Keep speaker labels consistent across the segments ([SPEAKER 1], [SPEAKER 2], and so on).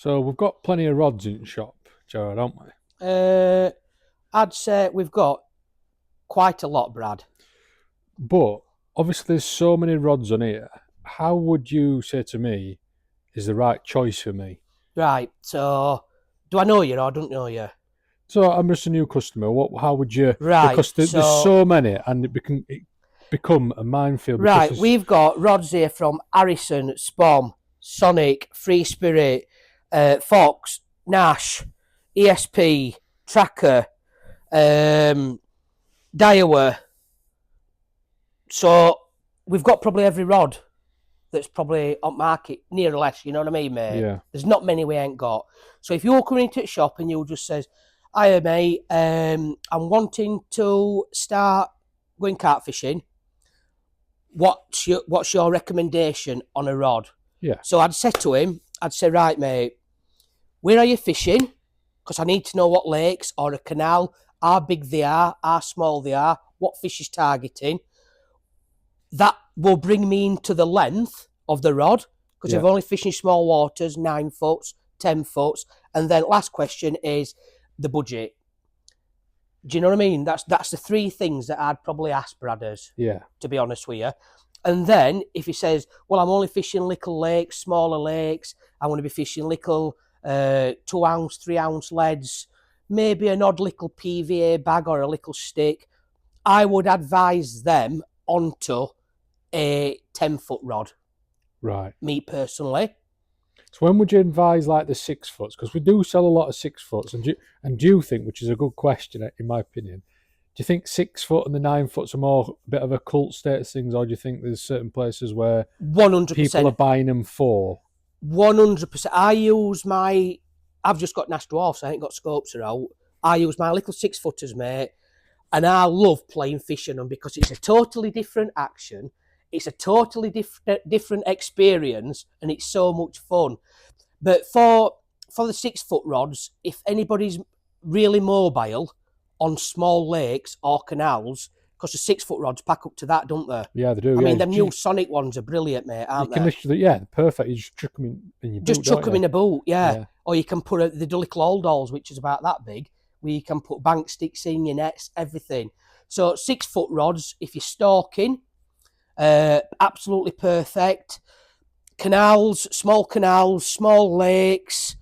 [SPEAKER 1] So we've got plenty of rods in shop, Gerard, haven't we?
[SPEAKER 2] I'd say we've got quite a lot, Brad.
[SPEAKER 1] But obviously there's so many rods on here. How would you say to me is the right choice for me?
[SPEAKER 2] Right, so do I know you or don't know you?
[SPEAKER 1] So I'm just a new customer. How would you?
[SPEAKER 2] Right,
[SPEAKER 1] Because there's so many, and it become a minefield.
[SPEAKER 2] Right, we've got rods here from Harrison, Spom, Sonic, Free Spirit, Fox, Nash, ESP, Tracker, Daiwa. So we've got probably every rod that's probably on market, near or less, you know what I mean, mate?
[SPEAKER 1] Yeah.
[SPEAKER 2] There's not many we ain't got. So if you're coming into the shop and you just says, hiya mate, I'm wanting to start going carp fishing, what's your recommendation on a rod?
[SPEAKER 1] Yeah.
[SPEAKER 2] So I'd say to him, right mate, where are you fishing? Because I need to know what lakes or a canal, how big they are, how small they are, what fish is targeting. That will bring me into the length of the rod, because you're only fishing small waters, 9 foot, 10 foot. And then last question is the budget. Do you know what I mean? That's the three things that I'd probably ask Bradders, to be honest with you. And then if he says, well, I'm only fishing little lakes, smaller lakes, I want to be fishing little 2 ounce, 3 ounce leads, maybe an odd little PVA bag or a little stick, I would advise them onto a 10-foot rod.
[SPEAKER 1] Right.
[SPEAKER 2] Me personally.
[SPEAKER 1] So when would you advise like the 6 foots? Because we do sell a lot of 6 foots, and do you think, which is a good question in my opinion, do you think 6 foot and the 9 foots are more a bit of a cult status things, or do you think there's certain places where
[SPEAKER 2] 100%
[SPEAKER 1] people are buying them for?
[SPEAKER 2] 100%. I've just got Nash Dwarfs, I ain't got scopes out. I use my little 6 footers, mate, and I love playing fishing them because it's a totally different action. It's a totally different experience, and it's so much fun. But for the 6 foot rods, if anybody's really mobile on small lakes or canals, because the 6 foot rods pack up to that, don't they?
[SPEAKER 1] Yeah, they do.
[SPEAKER 2] I mean, them new Sonic ones are brilliant, mate, aren't they?
[SPEAKER 1] They're perfect. You just chuck them in your boot.
[SPEAKER 2] Just chuck them in a boot, yeah. Or you can put the little old dolls, which is about that big, where you can put bank sticks in your nets, everything. So 6 foot rods, if you're stalking, absolutely perfect. Canals, small lakes,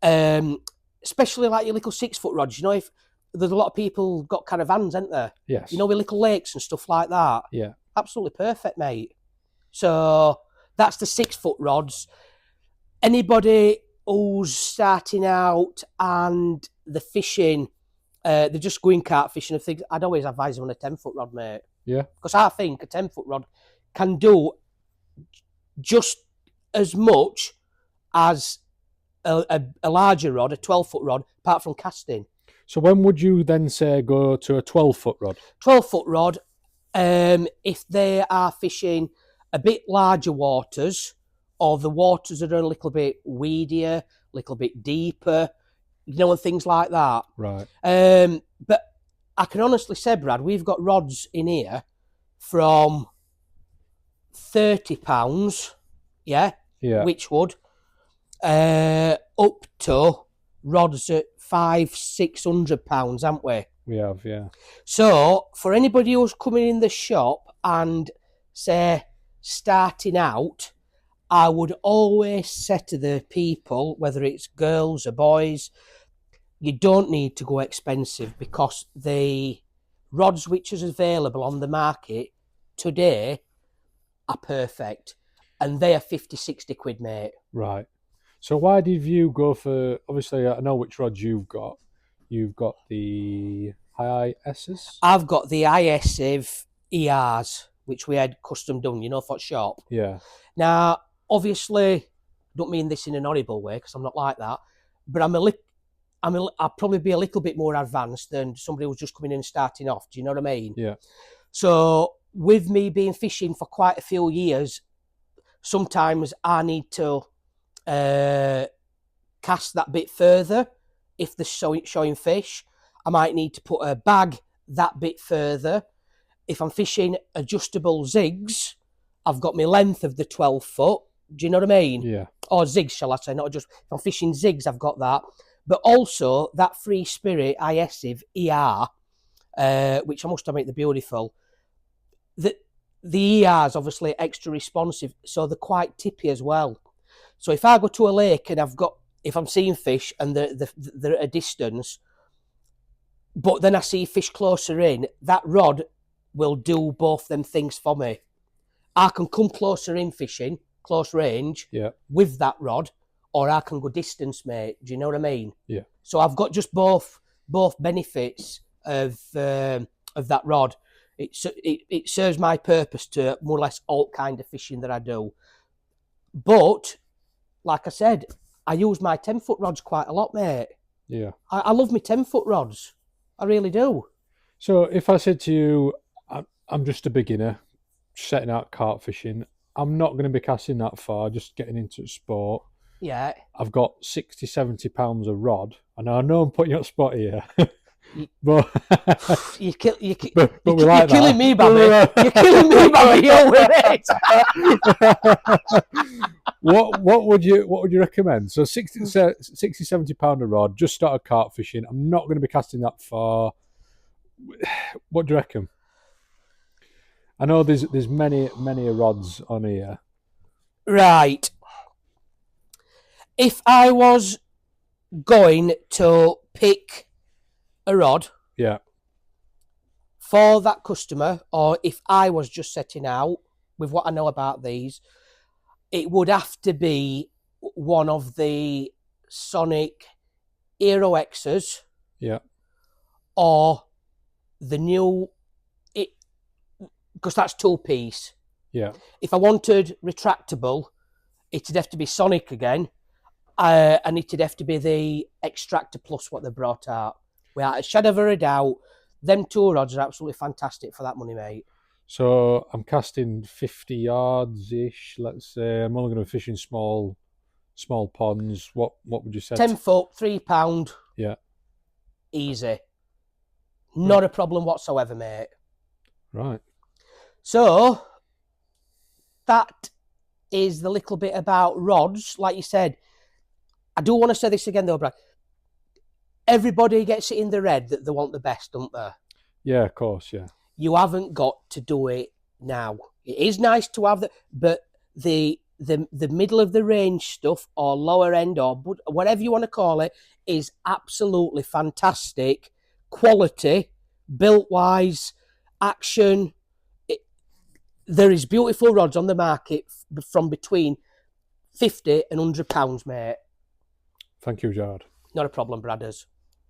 [SPEAKER 2] especially like your little 6 foot rods. You know, if there's a lot of people got caravans, ain't there?
[SPEAKER 1] Yes.
[SPEAKER 2] You know, with little lakes and stuff like that.
[SPEAKER 1] Yeah.
[SPEAKER 2] Absolutely perfect, mate. So that's the 6 foot rods. Anybody who's starting out and the fishing, they're just going carp fishing and things, I'd always advise them on a 10 foot rod, mate.
[SPEAKER 1] Yeah.
[SPEAKER 2] Because I think a 10 foot rod can do just as much as a larger rod, a 12 foot rod, apart from casting.
[SPEAKER 1] So when would you then say go to a 12 foot rod?
[SPEAKER 2] 12 foot rod, if they are fishing a bit larger waters, or the waters that are a little bit weedier, a little bit deeper, you know, and things like that.
[SPEAKER 1] Right.
[SPEAKER 2] But I can honestly say, Brad, we've got rods in here from £30, which would, up to rods at £500-600, haven't we?
[SPEAKER 1] We have, yeah.
[SPEAKER 2] So for anybody who's coming in the shop and say starting out, I would always say to the people, whether it's girls or boys, you don't need to go expensive, because the rods which is available on the market today are perfect, and they are 50-60 quid, mate.
[SPEAKER 1] Right. So why did you go for, obviously I know which rods you've got. You've got the ISs?
[SPEAKER 2] I've got the ISIV ERs, which we had custom done, you know, for shop.
[SPEAKER 1] Yeah.
[SPEAKER 2] Now, obviously, don't mean this in an horrible way, because I'm not like that, but I'll probably be a little bit more advanced than somebody who's just coming in and starting off. Do you know what I mean?
[SPEAKER 1] Yeah.
[SPEAKER 2] So with me being fishing for quite a few years, sometimes I need to cast that bit further. If they're showing fish, I might need to put a bag that bit further. If I'm fishing adjustable zigs, I've got my length of the 12 foot. Do you know what I mean?
[SPEAKER 1] Yeah.
[SPEAKER 2] or zigs, shall I say? Not just if I'm fishing zigs, I've got that, but also that Free Spirit ISIV ER, which I must admit they're beautiful. The ER is obviously extra responsive, so they're quite tippy as well. So if I go to a lake and if I'm seeing fish and they're at a distance, but then I see fish closer in, that rod will do both them things for me. I can come closer in fishing, close range, with that rod, or I can go distance, mate. Do you know what I mean?
[SPEAKER 1] Yeah.
[SPEAKER 2] So I've got just both benefits of that rod. It serves my purpose to more or less all kind of fishing that I do. But like I said, I use my 10-foot rods quite a lot, mate.
[SPEAKER 1] Yeah.
[SPEAKER 2] I love my 10-foot rods. I really do.
[SPEAKER 1] So if I said to you, I'm just a beginner, setting out carp fishing, I'm not going to be casting that far, just getting into sport.
[SPEAKER 2] Yeah.
[SPEAKER 1] I've got 60, 70 pounds of rod. And I know I'm putting you on spot here. But
[SPEAKER 2] you're
[SPEAKER 1] killing
[SPEAKER 2] me, Bobby. You're killing me, Bobby. You're with it.
[SPEAKER 1] What would you recommend? So 60, 70 pound a rod, just started carp fishing. I'm not going to be casting that far. What do you reckon? I know there's many rods on here.
[SPEAKER 2] Right. If I was going to pick a rod, for that customer, or if I was just setting out with what I know about these, it would have to be one of the Sonic Aero X's, or the new, because that's 2-piece.
[SPEAKER 1] Yeah.
[SPEAKER 2] If I wanted retractable, it'd have to be Sonic again, and it'd have to be the Extractor Plus what they brought out. Without a shadow of a doubt, them two rods are absolutely fantastic for that money, mate.
[SPEAKER 1] So I'm casting 50 yards ish. Let's say I'm only going to be fishing small ponds. What would you say?
[SPEAKER 2] 10 foot, £3.
[SPEAKER 1] Yeah.
[SPEAKER 2] Easy. Not a problem whatsoever, mate.
[SPEAKER 1] Right.
[SPEAKER 2] So that is the little bit about rods. Like you said, I do want to say this again though, Brad. Everybody gets it in their head that they want the best, don't they?
[SPEAKER 1] Yeah, of course, yeah.
[SPEAKER 2] You haven't got to do it now. It is nice to have that, but the middle of the range stuff or lower end or whatever you want to call it is absolutely fantastic. Quality, built wise, action. There is beautiful rods on the market from between £50 and £100, mate.
[SPEAKER 1] Thank you, Gerard.
[SPEAKER 2] Not a problem, Bradders.